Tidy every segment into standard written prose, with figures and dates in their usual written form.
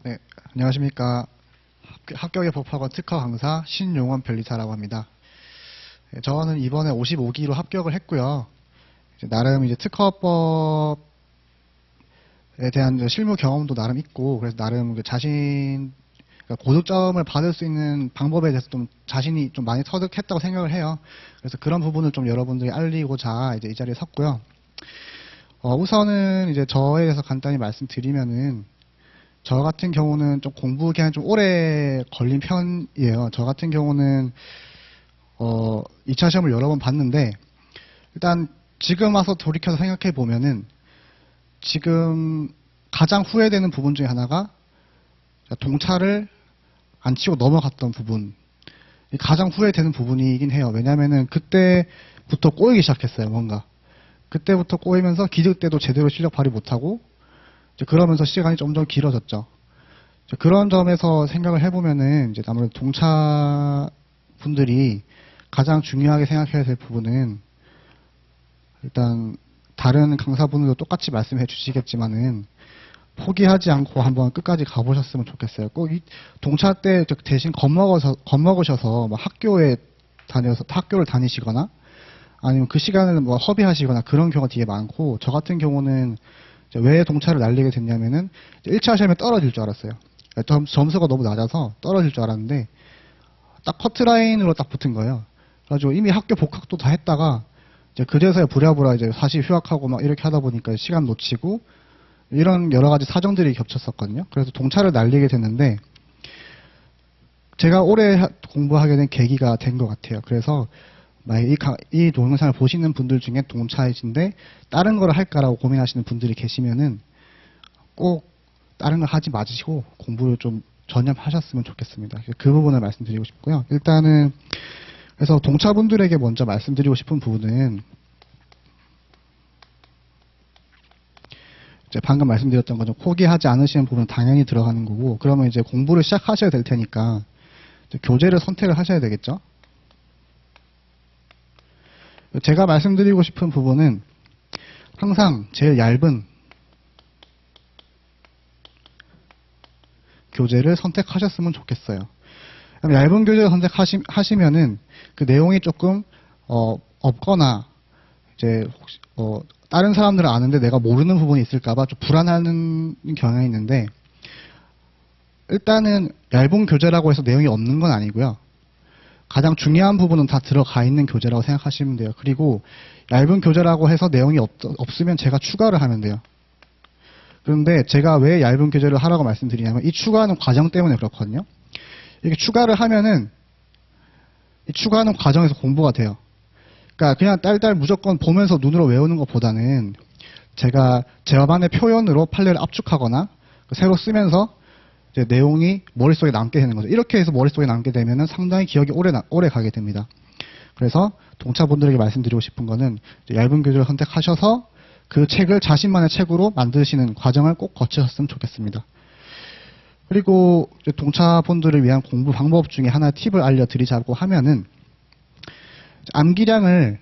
네, 안녕하십니까. 합격의 법학원 특허 강사 신용원 변리사라고 합니다. 네, 저는 이번에 55기로 합격을 했고요. 나름 이제 특허법에 대한 실무 경험도 나름 있고, 그래서 나름 그러니까 고득점을 받을 수 있는 방법에 대해서 좀 자신이 좀 많이 터득했다고 생각을 해요. 그래서 그런 부분을 좀 여러분들이 알리고자 이제 이 자리에 섰고요. 우선은 이제 저에 대해서 간단히 말씀드리면은, 저 같은 경우는 좀 공부 기간이 좀 오래 걸린 편이에요. 저 같은 경우는 2차 시험을 여러 번 봤는데, 일단 지금 와서 돌이켜서 생각해 보면은 지금 가장 후회되는 부분 중에 하나가 동차를 안 치고 넘어갔던 부분, 가장 후회되는 부분이긴 해요. 왜냐면은 그때부터 꼬이기 시작했어요. 뭔가 그때부터 꼬이면서 기즉 때도 제대로 실력 발휘 못하고, 그러면서 시간이 점점 길어졌죠. 그런 점에서 생각을 해보면은 이제 아무래도 동차 분들이 가장 중요하게 생각해야 될 부분은, 일단 다른 강사분들도 똑같이 말씀해 주시겠지만은 포기하지 않고 한번 끝까지 가보셨으면 좋겠어요. 꼭 동차 때 대신 겁먹으셔서 뭐 학교를 다니시거나 아니면 그 시간을 뭐 허비하시거나 그런 경우가 되게 많고, 저 같은 경우는 왜 동차를 날리게 됐냐면은 1차 시험에 떨어질 줄 알았어요. 점수가 너무 낮아서 떨어질 줄 알았는데 딱 커트라인으로 딱 붙은 거예요. 그래가지고 이미 학교 복학도 다 했다가 이제 그제서야 부랴부랴 이제 다시 휴학하고 막 이렇게 하다 보니까 시간 놓치고 이런 여러 가지 사정들이 겹쳤었거든요. 그래서 동차를 날리게 됐는데 제가 올해 공부하게 된 계기가 된 것 같아요. 그래서 이 동영상을 보시는 분들 중에 동차이신데 다른 거를 할까라고 고민하시는 분들이 계시면은 꼭 다른 걸 하지 마시고 공부를 좀 전념하셨으면 좋겠습니다. 그 부분을 말씀드리고 싶고요. 일단은 그래서 동차분들에게 먼저 말씀드리고 싶은 부분은, 이제 방금 말씀드렸던 거죠. 포기하지 않으시는 부분은 당연히 들어가는 거고, 그러면 이제 공부를 시작하셔야 될 테니까 교재를 선택을 하셔야 되겠죠. 제가 말씀드리고 싶은 부분은 항상 제일 얇은 교재를 선택하셨으면 좋겠어요. 얇은 교재를 선택하시면은 그 내용이 조금 없거나 이제 혹시 다른 사람들은 아는데 내가 모르는 부분이 있을까봐 좀 불안하는 경향이 있는데, 일단은 얇은 교재라고 해서 내용이 없는 건 아니고요. 가장 중요한 부분은 다 들어가 있는 교재라고 생각하시면 돼요. 그리고 얇은 교재라고 해서 내용이 없으면 제가 추가를 하면 돼요. 그런데 제가 왜 얇은 교재를 하라고 말씀드리냐면 이 추가하는 과정 때문에 그렇거든요. 이렇게 추가를 하면은 이 추가하는 과정에서 공부가 돼요. 그러니까 그냥 딸딸 무조건 보면서 눈으로 외우는 것보다는 제가 제어반의 표현으로 판례를 압축하거나 새로 쓰면서 이제 내용이 머릿속에 남게 되는 거죠. 이렇게 해서 머릿속에 남게 되면은 상당히 기억이 오래 가게 됩니다. 그래서 동차분들에게 말씀드리고 싶은 거는 얇은 교재를 선택하셔서 그 책을 자신만의 책으로 만드시는 과정을 꼭 거치셨으면 좋겠습니다. 그리고 동차분들을 위한 공부 방법 중에 하나 팁을 알려드리자고 하면은, 암기량을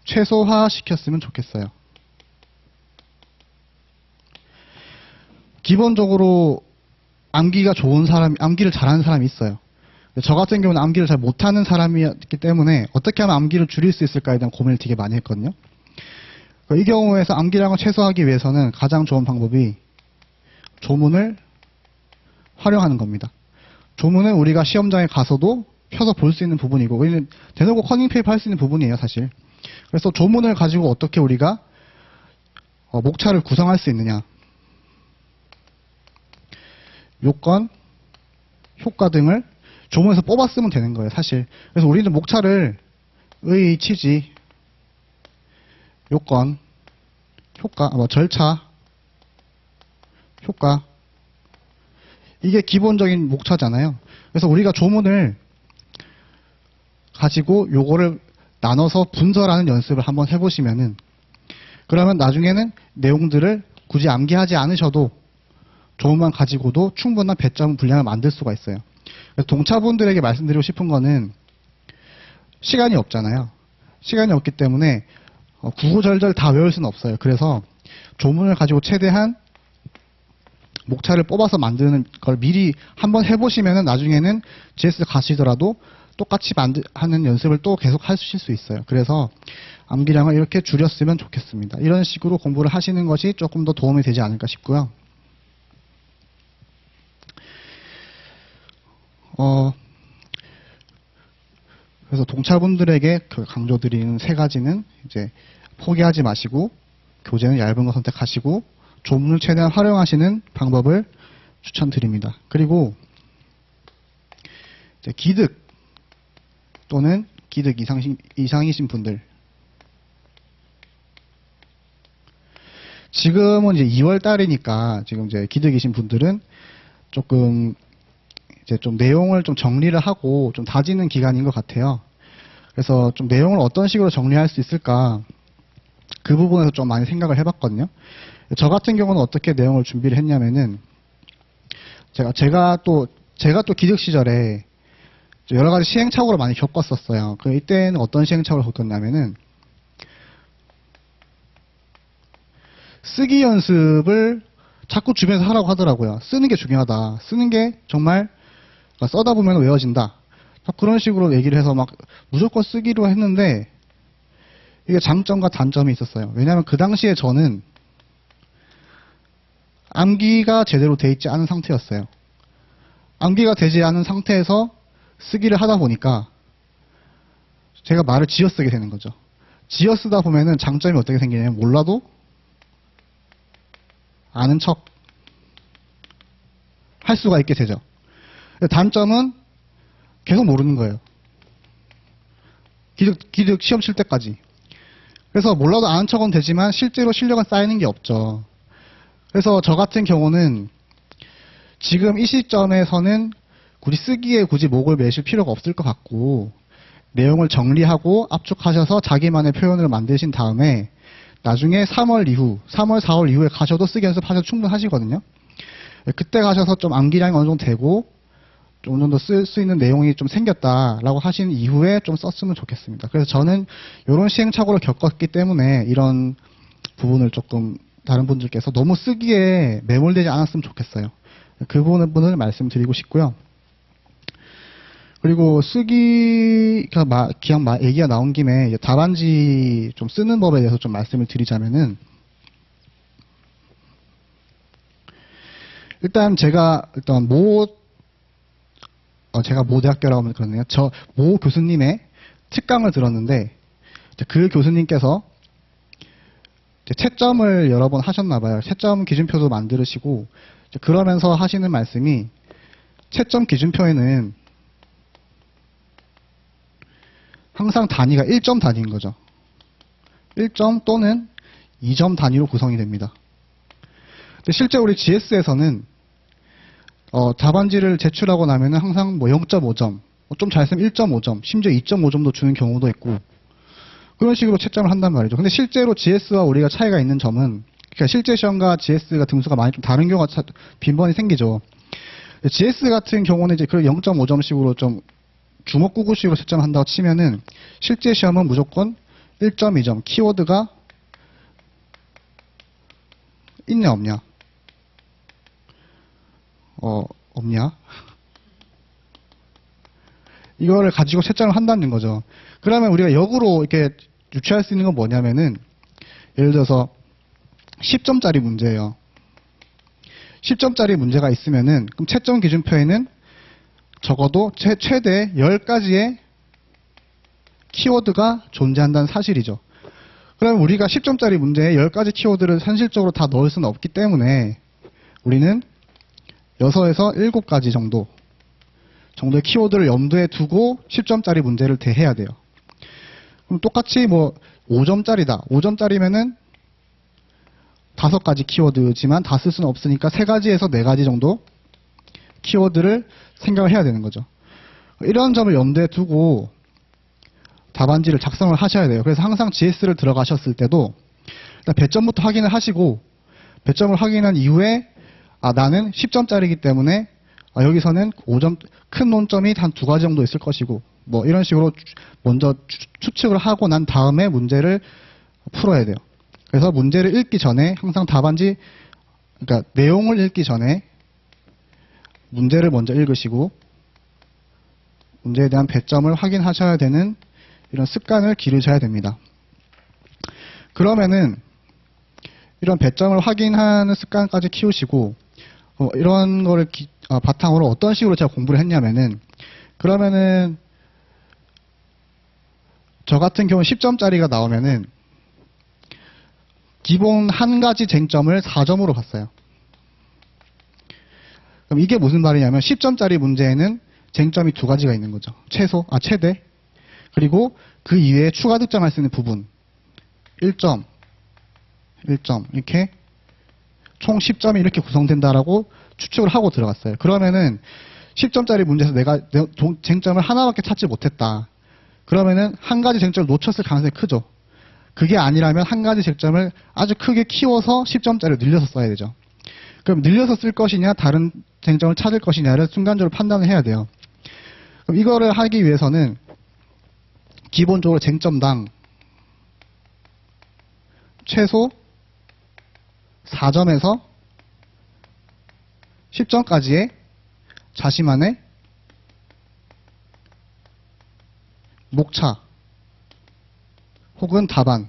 최소화 시켰으면 좋겠어요. 기본적으로 암기가 좋은 사람, 암기를 잘하는 사람이 있어요. 저 같은 경우는 암기를 잘 못하는 사람이었기 때문에 어떻게 하면 암기를 줄일 수 있을까에 대한 고민을 되게 많이 했거든요. 이 경우에서 암기량을 최소화하기 위해서는 가장 좋은 방법이 조문을 활용하는 겁니다. 조문은 우리가 시험장에 가서도 펴서 볼 수 있는 부분이고, 대놓고 커닝페이퍼 할 수 있는 부분이에요, 사실. 그래서 조문을 가지고 어떻게 우리가 목차를 구성할 수 있느냐, 요건, 효과 등을 조문에서 뽑았으면 되는 거예요, 사실. 그래서 우리는 목차를 의, 취지, 요건, 효과, 절차, 효과, 이게 기본적인 목차잖아요. 그래서 우리가 조문을 가지고 요거를 나눠서 분설하는 연습을 한번 해보시면은, 그러면 나중에는 내용들을 굳이 암기하지 않으셔도 조문만 가지고도 충분한 배점 분량을 만들 수가 있어요. 그래서 동차분들에게 말씀드리고 싶은 거는, 시간이 없잖아요. 시간이 없기 때문에 구구절절 다 외울 수는 없어요. 그래서 조문을 가지고 최대한 목차를 뽑아서 만드는 걸 미리 한번 해보시면은 나중에는 GS 가시더라도 똑같이 하는 연습을 또 계속 하실 수 있어요. 그래서 암기량을 이렇게 줄였으면 좋겠습니다. 이런 식으로 공부를 하시는 것이 조금 더 도움이 되지 않을까 싶고요. 그래서 동차분들에게 강조드리는 세 가지는 이제 포기하지 마시고 교재는 얇은 거 선택하시고 조문을 최대한 활용하시는 방법을 추천드립니다. 그리고 이제 기득 또는 기득 이상이신 분들, 지금은 이제 2월 달이니까 지금 이제 기득이신 분들은 조금 이제 좀 내용을 좀 정리를 하고 좀 다지는 기간인 것 같아요. 그래서 좀 내용을 어떤 식으로 정리할 수 있을까, 그 부분에서 좀 많이 생각을 해봤거든요. 저 같은 경우는 어떻게 내용을 준비를 했냐면은, 제가 또 기득 시절에 여러 가지 시행착오를 많이 겪었었어요. 이때는 어떤 시행착오를 겪었냐면은, 쓰기 연습을 자꾸 주변에서 하라고 하더라고요. 쓰는 게 중요하다. 쓰는 게 정말 써다 보면 외워진다. 그런 식으로 얘기를 해서 막 무조건 쓰기로 했는데, 이게 장점과 단점이 있었어요. 왜냐하면 그 당시에 저는 암기가 제대로 돼 있지 않은 상태였어요. 암기가 되지 않은 상태에서 쓰기를 하다 보니까 제가 말을 지어 쓰게 되는 거죠. 지어 쓰다 보면은 장점이 어떻게 생기냐면, 몰라도 아는 척 할 수가 있게 되죠. 단점은 계속 모르는 거예요. 기득 시험 칠 때까지. 그래서 몰라도 아는 척은 되지만 실제로 실력은 쌓이는 게 없죠. 그래서 저 같은 경우는 지금 이 시점에서는 굳이 목을 매실 필요가 없을 것 같고, 내용을 정리하고 압축하셔서 자기만의 표현을 만드신 다음에 나중에 3월, 4월 이후에 가셔도 쓰기 연습하셔도 충분하시거든요. 그때 가셔서 좀 암기량이 어느 정도 되고 좀 어느 정도 쓸 수 있는 내용이 좀 생겼다라고 하신 이후에 좀 썼으면 좋겠습니다. 그래서 저는 이런 시행착오를 겪었기 때문에 이런 부분을 조금 다른 분들께서 너무 쓰기에 매몰되지 않았으면 좋겠어요. 그 부분을 말씀드리고 싶고요. 그리고 쓰기가 얘기가 나온 김에 이제 답안지 좀 쓰는 법에 대해서 좀 말씀을 드리자면은, 일단 제가 모 대학교라고 하면 그러네요. 모 교수님의 특강을 들었는데, 그 교수님께서 채점을 여러 번 하셨나 봐요. 채점 기준표도 만들으시고, 그러면서 하시는 말씀이, 채점 기준표에는 항상 단위가 1점 단위인 거죠. 1점 또는 2점 단위로 구성이 됩니다. 근데 실제 우리 GS에서는 답안지를 제출하고 나면은 항상 0.5점, 좀 잘 쓰면 1.5점, 심지어 2.5점도 주는 경우도 있고, 그런 식으로 채점을 한단 말이죠. 근데 실제로 GS와 우리가 차이가 있는 점은, 그러니까 실제 시험과 GS가 등수가 많이 좀 다른 경우가 빈번히 생기죠. GS 같은 경우는 이제 그 0.5점씩으로 좀 주먹구구식으로 채점을 한다고 치면은, 실제 시험은 무조건 1.2점, 키워드가 있냐 없냐, 없냐, 이거를 가지고 채점을 한다는 거죠. 그러면 우리가 역으로 이렇게 유추할 수 있는 건 뭐냐면은, 예를 들어서 10점짜리 문제예요. 10점짜리 문제가 있으면은, 그럼 채점 기준표에는 적어도 최대 10가지의 키워드가 존재한다는 사실이죠. 그럼 우리가 10점짜리 문제에 10가지 키워드를 현실적으로 다 넣을 수는 없기 때문에 우리는 6에서 7가지 정도의 키워드를 염두에 두고 10점짜리 문제를 대해야 돼요. 그럼 똑같이 5점짜리다. 5점짜리면은 5가지 키워드지만 다 쓸 수는 없으니까 3가지에서 4가지 정도 키워드를 생각을 해야 되는 거죠. 이런 점을 염두에 두고 답안지를 작성을 하셔야 돼요. 그래서 항상 GS를 들어가셨을 때도 일단 배점부터 확인을 하시고, 배점을 확인한 이후에 나는 10점짜리이기 때문에 여기서는 5점, 큰 논점이 한 2가지 정도 있을 것이고, 이런 식으로 먼저 추측을 하고 난 다음에 문제를 풀어야 돼요. 그래서 문제를 읽기 전에 항상 답안지 그러니까 내용을 읽기 전에 문제를 먼저 읽으시고 문제에 대한 배점을 확인하셔야 되는 이런 습관을 기르셔야 됩니다. 그러면은 이런 배점을 확인하는 습관까지 키우시고 이런 거를 바탕으로 어떤 식으로 제가 공부를 했냐면은 그러면은 저 같은 경우 10점짜리가 나오면은 기본 한 가지 쟁점을 4점으로 봤어요. 그럼 이게 무슨 말이냐면 10점짜리 문제에는 쟁점이 두 가지가 있는 거죠. 최대. 그리고 그 이외에 추가 득점할 수 있는 부분 1점 이렇게 총 10점이 이렇게 구성된다라고 추측을 하고 들어갔어요. 그러면은 10점짜리 문제에서 내가 쟁점을 하나밖에 찾지 못했다. 그러면은 한 가지 쟁점을 놓쳤을 가능성이 크죠. 그게 아니라면 한 가지 쟁점을 아주 크게 키워서 10점짜리를 늘려서 써야 되죠. 그럼 늘려서 쓸 것이냐 다른 쟁점을 찾을 것이냐를 순간적으로 판단을 해야 돼요. 그럼 이거를 하기 위해서는 기본적으로 쟁점당 최소 4점에서 10점까지의 자신만의 목차 혹은 답안을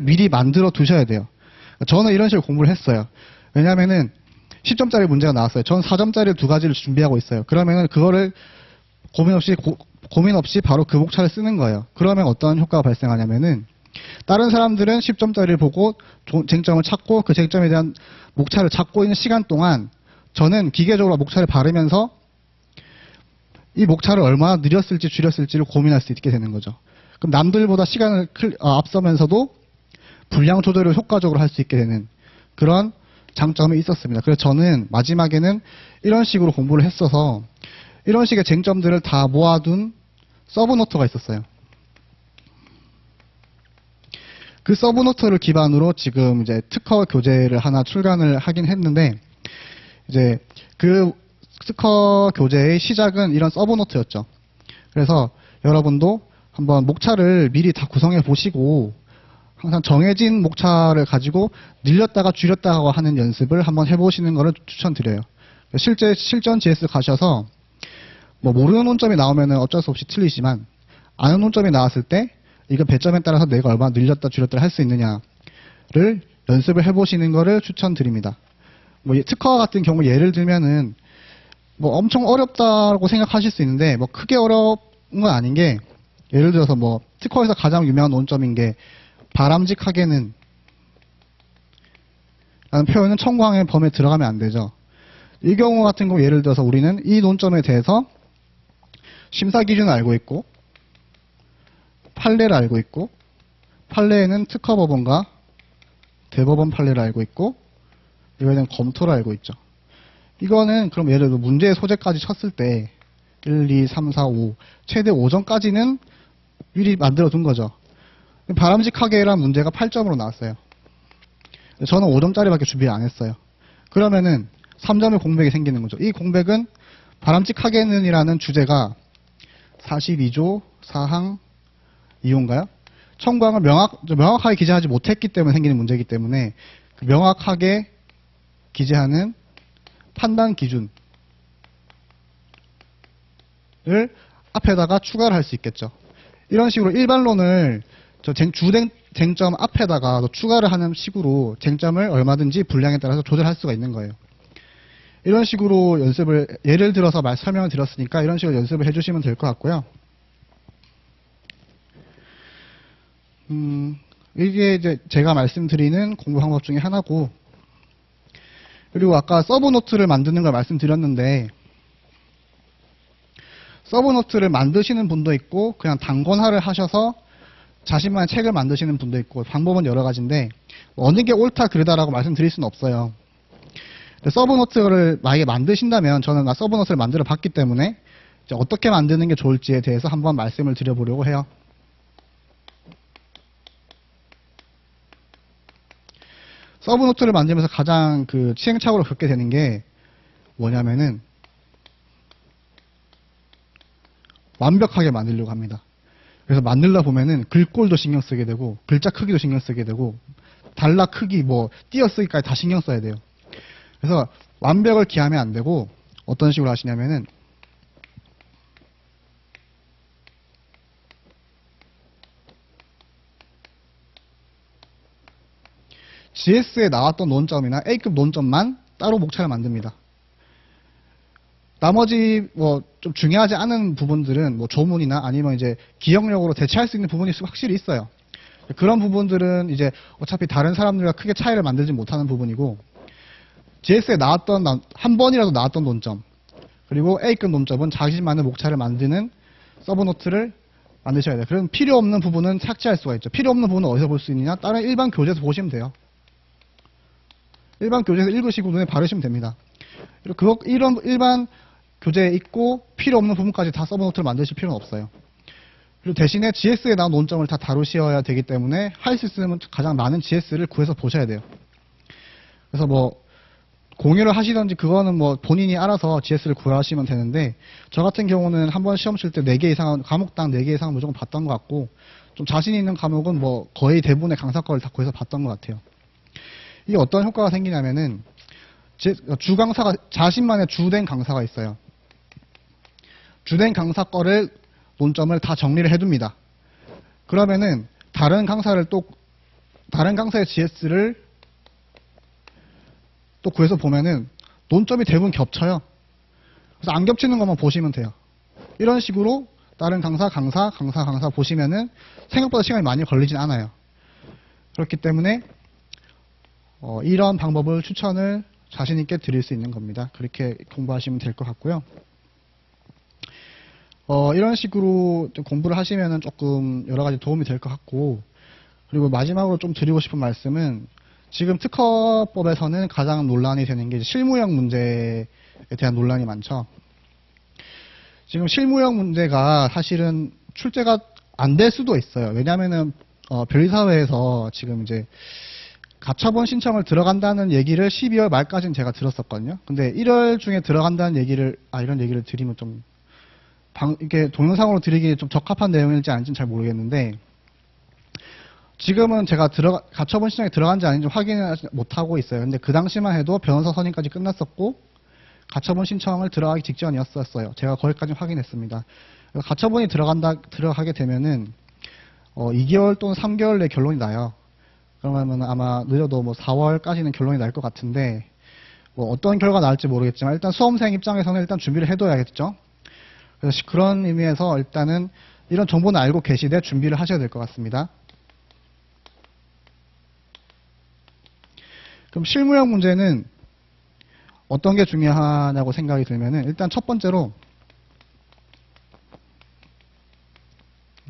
미리 만들어 두셔야 돼요. 저는 이런 식으로 공부를 했어요. 왜냐면은 10점짜리 문제가 나왔어요. 저는 4점짜리 두 가지를 준비하고 있어요. 그러면은 그거를 고민 없이 바로 그 목차를 쓰는 거예요. 그러면 어떤 효과가 발생하냐면은 다른 사람들은 10점짜리를 보고 쟁점을 찾고 그 쟁점에 대한 목차를 찾고 있는 시간 동안 저는 기계적으로 목차를 바르면서 이 목차를 얼마나 늘렸을지 줄였을지를 고민할 수 있게 되는 거죠. 그럼 남들보다 시간을 앞서면서도 분량 조절을 효과적으로 할 수 있게 되는 그런 장점이 있었습니다. 그래서 저는 마지막에는 이런 식으로 공부를 했어서 이런 식의 쟁점들을 다 모아둔 서브노트가 있었어요. 그 서브노트를 기반으로 지금 이제 특허 교재를 하나 출간을 하긴 했는데 이제 그 특허 교재의 시작은 이런 서브노트였죠. 그래서 여러분도 한번 목차를 미리 다 구성해 보시고 항상 정해진 목차를 가지고 늘렸다가 줄였다가 하는 연습을 한번 해보시는 것을 추천드려요. 실제 실전 GS 가셔서 뭐 모르는 논점이 나오면 어쩔 수 없이 틀리지만 아는 논점이 나왔을 때 이거 배점에 따라서 내가 얼마나 늘렸다 줄였다 할 수 있느냐를 연습을 해보시는 것을 추천드립니다. 뭐 특허 같은 경우 예를 들면은 뭐 엄청 어렵다고 생각하실 수 있는데 뭐 크게 어려운 건 아닌 게 예를 들어서 뭐 특허에서 가장 유명한 논점인 게 바람직하게는 라는 표현은 청구항의 범위에 들어가면 안 되죠. 이 경우 같은 경우 예를 들어서 우리는 이 논점에 대해서 심사 기준을 알고 있고 판례를 알고 있고 판례에는 특허법원과 대법원 판례를 알고 있고 이거에 대한 검토를 알고 있죠. 이거는 그럼 예를 들어 문제의 소재까지 쳤을 때 1, 2, 3, 4, 5 최대 5점까지는 미리 만들어 둔 거죠. 바람직하게란 문제가 8점으로 나왔어요. 저는 5점짜리밖에 준비를 안 했어요. 그러면은 3점의 공백이 생기는 거죠. 이 공백은 바람직하게는이라는 주제가 42조 사항 2호인가요? 청구항을 명확하게 기재하지 못했기 때문에 생기는 문제이기 때문에 명확하게 기재하는 판단 기준을 앞에다가 추가를 할 수 있겠죠. 이런 식으로 일반론을 쟁점 앞에다가 추가를 하는 식으로 쟁점을 얼마든지 분량에 따라서 조절할 수가 있는 거예요. 이런 식으로 연습을 예를 들어서 설명을 드렸으니까 이런 식으로 연습을 해주시면 될 것 같고요. 이게 이제 제가 말씀드리는 공부 방법 중에 하나고, 그리고 아까 서브노트를 만드는 걸 말씀드렸는데 서브노트를 만드시는 분도 있고 그냥 단권화를 하셔서 자신만의 책을 만드시는 분도 있고 방법은 여러 가지인데 어느 게 옳다 그르다라고 말씀드릴 수는 없어요. 서브노트를 만약에 만드신다면 저는 서브노트를 만들어 봤기 때문에 이제 어떻게 만드는 게 좋을지에 대해서 한번 말씀을 드려보려고 해요. 서브노트를 만들면서 가장 시행착오를 겪게 되는 게 뭐냐면은 완벽하게 만들려고 합니다. 그래서 만들다 보면은 글꼴도 신경 쓰게 되고 글자 크기도 신경 쓰게 되고 단락 크기, 뭐 띄어쓰기까지 다 신경 써야 돼요. 그래서 완벽을 기하면 안 되고 어떤 식으로 하시냐면은 GS에 나왔던 논점이나 A급 논점만 따로 목차를 만듭니다. 나머지 뭐 좀 중요하지 않은 부분들은 뭐 조문이나 아니면 이제 기억력으로 대체할 수 있는 부분이 확실히 있어요. 그런 부분들은 이제 어차피 다른 사람들과 크게 차이를 만들지 못하는 부분이고, GS에 나왔던 한 번이라도 나왔던 논점, 그리고 A급 논점은 자신만의 목차를 만드는 서브노트를 만드셔야 돼요. 그럼 필요 없는 부분은 삭제할 수가 있죠. 필요 없는 부분은 어디서 볼 수 있느냐? 다른 일반 교재에서 보시면 돼요. 일반 교재에서 읽으시고 눈에 바르시면 됩니다. 이런 일반 교재에 있고 필요 없는 부분까지 다 서브노트를 만드실 필요는 없어요. 그리고 대신에 GS에 나온 논점을 다 다루셔야 되기 때문에 할 수 있으면 가장 많은 GS를 구해서 보셔야 돼요. 그래서 뭐 공유를 하시던지 그거는 뭐 본인이 알아서 GS를 구하시면 되는데, 저 같은 경우는 한번 시험 칠 때 4개 이상은, 과목당 4개 이상은 무조건 봤던 것 같고, 좀 자신 있는 과목은 뭐 거의 대부분의 강사 거를 다 구해서 봤던 것 같아요. 이게 어떤 효과가 생기냐면은 주 강사가 자신만의 주된 강사가 있어요. 주된 강사 거를 논점을 다 정리를 해둡니다. 그러면은 다른 강사의 GS를 또 구해서 보면은 논점이 대부분 겹쳐요. 그래서 안 겹치는 것만 보시면 돼요. 이런 식으로 다른 강사 보시면은 생각보다 시간이 많이 걸리진 않아요. 그렇기 때문에 이런 방법을 추천을 자신 있게 드릴 수 있는 겁니다. 그렇게 공부하시면 될 것 같고요. 이런 식으로 좀 공부를 하시면은 조금 여러 가지 도움이 될 것 같고, 그리고 마지막으로 좀 드리고 싶은 말씀은, 지금 특허법에서는 가장 논란이 되는 게 실무형 문제에 대한 논란이 많죠. 지금 실무형 문제가 사실은 출제가 안 될 수도 있어요. 왜냐면은 변리사회에서 지금 이제 가처분 신청을 들어간다는 얘기를 12월 말까지는 제가 들었었거든요. 근데 1월 중에 들어간다는 얘기를, 이런 얘기를 드리면 좀 이게 동영상으로 드리기 좀 적합한 내용일지 아닌지는 잘 모르겠는데, 지금은 제가 가처분 신청에 들어간지 아닌지 확인을 못하고 있어요. 근데 그 당시만 해도 변호사 선임까지 끝났었고, 가처분 신청을 들어가기 직전이었어요. 제가 거기까지 확인했습니다. 가처분이 들어가게 되면은, 2개월 또는 3개월 내 결론이 나요. 그러면 아마 늦어도 뭐 4월까지는 결론이 날 것 같은데, 뭐 어떤 결과가 나올지 모르겠지만, 일단 수험생 입장에서는 일단 준비를 해둬야겠죠. 그래서 그런 의미에서 일단은 이런 정보는 알고 계시되 준비를 하셔야 될 것 같습니다. 그럼 실무형 문제는 어떤 게 중요하냐고 생각이 들면은, 일단 첫 번째로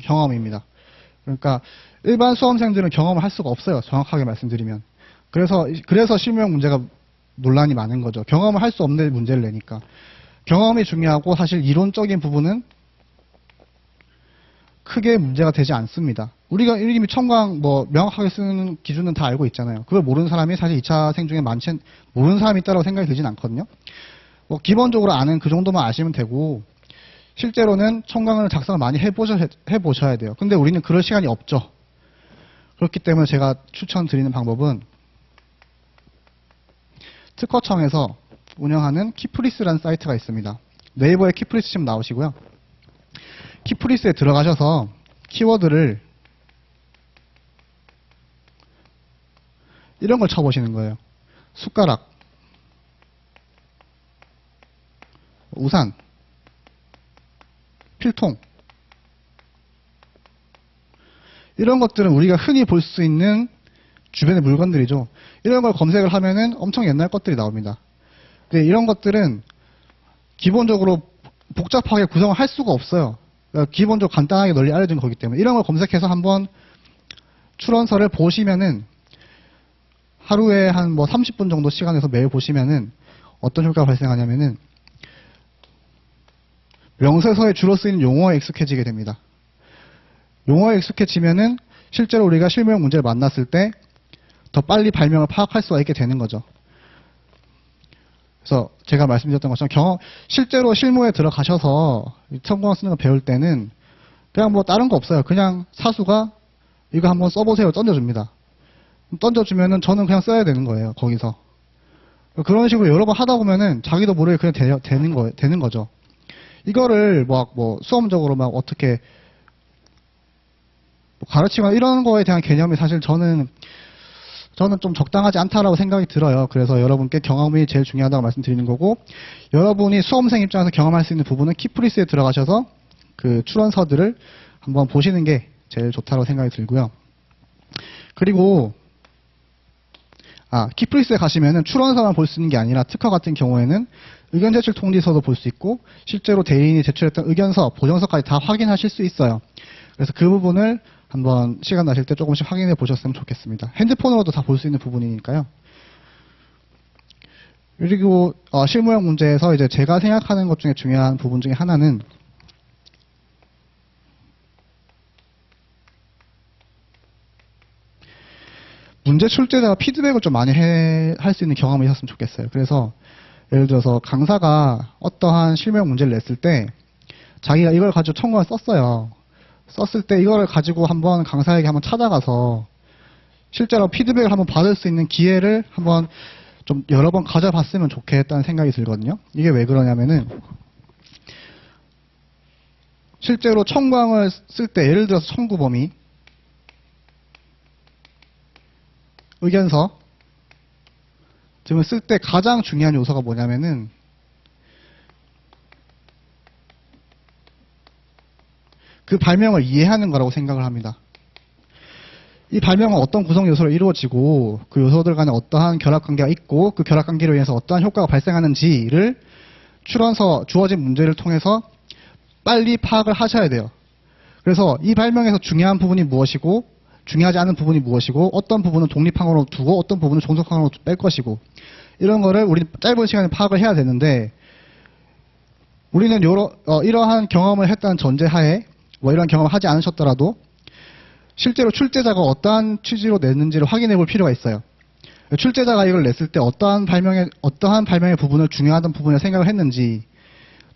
경험입니다. 그러니까 일반 수험생들은 경험을 할 수가 없어요. 정확하게 말씀드리면. 그래서 실무형 문제가 논란이 많은 거죠. 경험을 할 수 없는 문제를 내니까. 경험이 중요하고, 사실 이론적인 부분은 크게 문제가 되지 않습니다. 우리가 이미 청강 뭐 명확하게 쓰는 기준은 다 알고 있잖아요. 그걸 모르는 사람이 사실 2차생 중에 모르는 사람이 있다고 생각이 들진 않거든요. 뭐 기본적으로 아는 그 정도만 아시면 되고, 실제로는 청강을 작성을 많이 해보셔야 돼요. 근데 우리는 그럴 시간이 없죠. 그렇기 때문에 제가 추천드리는 방법은 특허청에서 운영하는 키프리스라는 사이트가 있습니다. 네이버에 키프리스 치면 나오시고요. 키프리스에 들어가셔서 키워드를 이런 걸 쳐보시는 거예요. 숟가락, 우산, 필통, 이런 것들은 우리가 흔히 볼 수 있는 주변의 물건들이죠. 이런 걸 검색을 하면은 엄청 옛날 것들이 나옵니다. 근데 이런 것들은 기본적으로 복잡하게 구성을 할 수가 없어요. 그러니까 기본적으로 간단하게 널리 알려진 거기 때문에 이런 걸 검색해서 한번 출원서를 보시면은 하루에 한 뭐 30분 정도 시간에서 매일 보시면은 어떤 효과가 발생하냐면은 명세서에 주로 쓰이는 용어에 익숙해지게 됩니다. 용어에 익숙해지면은 실제로 우리가 실무형 문제를 만났을 때 더 빨리 발명을 파악할 수가 있게 되는 거죠. 그래서 제가 말씀드렸던 것처럼 실제로 실무에 들어가셔서 청구원 쓰는 거 배울 때는 그냥 뭐 다른 거 없어요. 그냥 사수가 이거 한번 써보세요 던져줍니다. 던져주면은 저는 그냥 써야 되는 거예요, 거기서. 그런 식으로 여러 번 하다 보면은 자기도 모르게 그냥 되는 거죠. 이거를 뭐 수험적으로 막 어떻게 가르치거나 이런 거에 대한 개념이 사실 저는 좀 적당하지 않다라고 생각이 들어요. 그래서 여러분께 경험이 제일 중요하다고 말씀드리는 거고, 여러분이 수험생 입장에서 경험할 수 있는 부분은 키프리스에 들어가셔서 그 출원서들을 한번 보시는 게 제일 좋다고 생각이 들고요. 그리고 키프리스에 가시면은 출원서만 볼 수 있는 게 아니라 특허 같은 경우에는 의견 제출 통지서도 볼 수 있고, 실제로 대리인이 제출했던 의견서, 보정서까지 다 확인하실 수 있어요. 그래서 그 부분을 한번 시간 나실 때 조금씩 확인해 보셨으면 좋겠습니다. 핸드폰으로도 다 볼 수 있는 부분이니까요. 그리고 실무형 문제에서 이제 제가 생각하는 것 중에 중요한 부분 중에 하나는 문제 출제자가 피드백을 좀 많이 할 수 있는 경험이 있었으면 좋겠어요. 그래서 예를 들어서 강사가 어떠한 실무형 문제를 냈을 때 자기가 이걸 가지고 청구를 썼어요. 썼을 때 이거를 가지고 한번 강사에게 한번 찾아가서 실제로 피드백을 한번 받을 수 있는 기회를 한번 좀 여러 번 가져봤으면 좋겠다는 생각이 들거든요. 이게 왜 그러냐면은 실제로 청구항을 쓸 때 예를 들어서 청구 범위, 의견서 등을 쓸 때 가장 중요한 요소가 뭐냐면은 그 발명을 이해하는 거라고 생각을 합니다. 이 발명은 어떤 구성 요소로 이루어지고 그 요소들 간에 어떠한 결합관계가 있고 그 결합관계로 인해서 어떠한 효과가 발생하는지를 출원서 주어진 문제를 통해서 빨리 파악을 하셔야 돼요. 그래서 이 발명에서 중요한 부분이 무엇이고 중요하지 않은 부분이 무엇이고 어떤 부분은 독립항으로 두고 어떤 부분은 종속항으로 뺄 것이고 이런 거를 우리 짧은 시간에 파악을 해야 되는데 우리는 이러한 경험을 했다는 전제하에 이런 경험을 하지 않으셨더라도 실제로 출제자가 어떠한 취지로 냈는지를 확인해 볼 필요가 있어요. 출제자가 이걸 냈을 때 어떠한 발명의 부분을 중요하던 부분을 생각을 했는지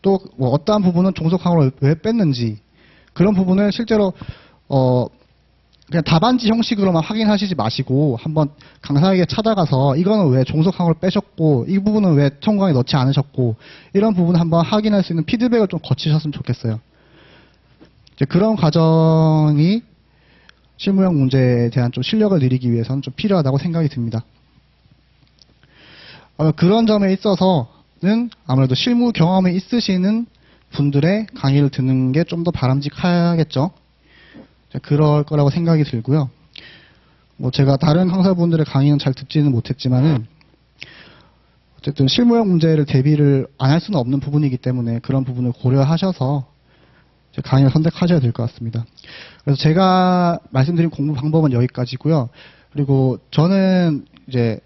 또 어떠한 부분은 종속항으로 왜 뺐는지 그런 부분을 실제로 그냥 답안지 형식으로만 확인하시지 마시고 한번 강사에게 찾아가서 이거는 왜 종속항으로 빼셨고 이 부분은 왜 청구항에 넣지 않으셨고 이런 부분 한번 확인할 수 있는 피드백을 좀 거치셨으면 좋겠어요. 이제 그런 과정이 실무형 문제에 대한 좀 실력을 늘리기 위해서는 좀 필요하다고 생각이 듭니다. 그런 점에 있어서는 아무래도 실무 경험이 있으시는 분들의 강의를 듣는 게 좀 더 바람직하겠죠. 그럴 거라고 생각이 들고요. 제가 다른 강사분들의 강의는 잘 듣지는 못했지만은 어쨌든 실무형 문제를 대비를 안 할 수는 없는 부분이기 때문에 그런 부분을 고려하셔서 강의를 선택하셔야 될 것 같습니다. 그래서 제가 말씀드린 공부 방법은 여기까지고요. 그리고 저는 이제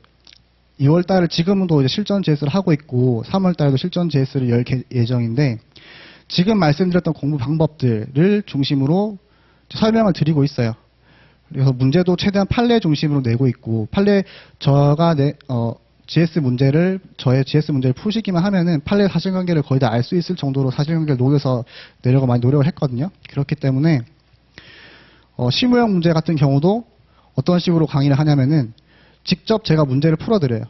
2월 달에 지금도 이제 실전 JS를 하고 있고 3월 달에도 실전 JS를 열 예정인데 지금 말씀드렸던 공부 방법들을 중심으로 설명을 드리고 있어요. 그래서 문제도 최대한 판례 중심으로 내고 있고 저의 GS 문제를 푸시기만 하면은 판례 사실관계를 거의 다 알 수 있을 정도로 사실관계를 녹여서 내려고 많이 노력을 했거든요. 그렇기 때문에 실무형 문제 같은 경우도 어떤 식으로 강의를 하냐면은 직접 제가 문제를 풀어드려요.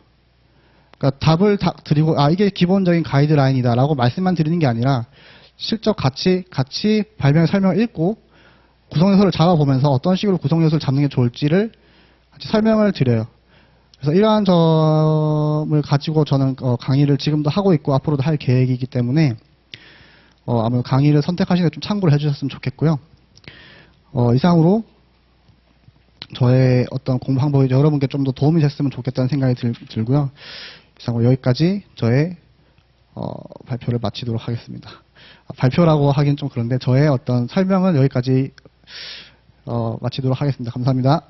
그러니까 답을 드리고 이게 기본적인 가이드라인이다라고 말씀만 드리는 게 아니라 실적 같이 발명 설명을 읽고 구성요소를 잡아보면서 어떤 식으로 구성요소를 잡는 게 좋을지를 같이 설명을 드려요. 그래서 이러한 점을 가지고 저는 강의를 지금도 하고 있고 앞으로도 할 계획이기 때문에 아무래도 강의를 선택하시는 데 좀 참고를 해주셨으면 좋겠고요. 이상으로 저의 어떤 공부 방법이 여러분께 좀 더 도움이 됐으면 좋겠다는 생각이 들고요. 이상으로 여기까지 저의 발표를 마치도록 하겠습니다. 발표라고 하긴 좀 그런데 저의 어떤 설명은 여기까지 마치도록 하겠습니다. 감사합니다.